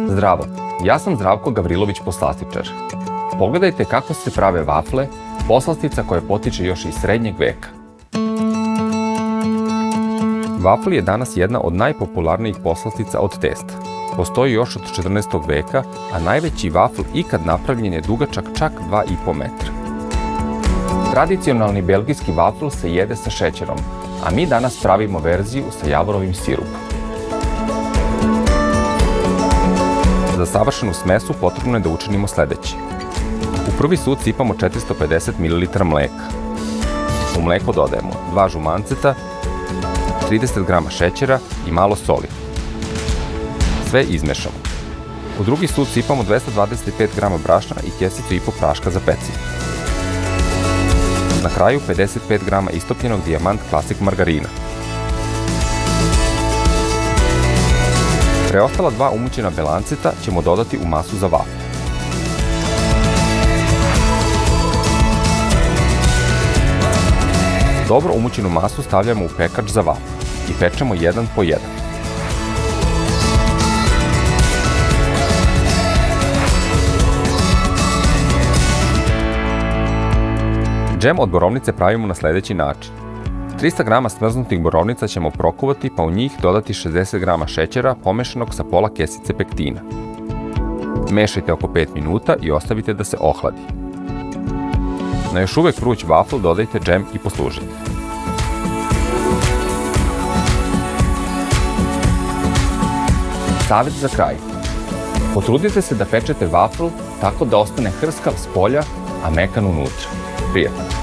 Zdravo, ja sam Zdravko Gavrilović, poslastičar. Pogledajte kako se prave vafle, poslastica koja potiče još iz srednjeg veka. Vafl je danas jedna od najpopularnijih poslastica od testa. Postoji još od 14. veka, a najveći vafl ikad napravljen je dugačak čak 2,5 metra. Tradicionalni belgijski vafl se jede sa šećerom, a mi danas pravimo verziju sa javorovim sirupom. Za savršenu smesu potrebno je da učinimo sledeće. U prvi sud sipamo 450 ml mleka. U mleko dodajemo 2 žumanceta, 30 g šećera i malo soli. Sve izmešamo. U drugi sud sipamo 225 g brašna i kesicu i po praška za pecivo. Na kraju 55 g istopljenog Dijamant Classic margarina. Preostala 2 umućena belanceta ćemo dodati u masu za vafle. Dobro umućenu masu stavljamo u pekač za vafle i pečemo jedan po jedan. Džem od borovnice pravimo na sledeći način. 300 g smrznutih borovnica ćemo prokuvati pa u njih dodati 60 g šećera pomešanog sa pola kesice pektina. Mešajte oko 5 minuta i ostavite da se ohladi. Na još uvek vruć vafl dodajte džem i poslužite. Savet za kraj. Potrudite se da pečete vafl tako da ostane hrskav s polja, a mekan unutra. Prijatno!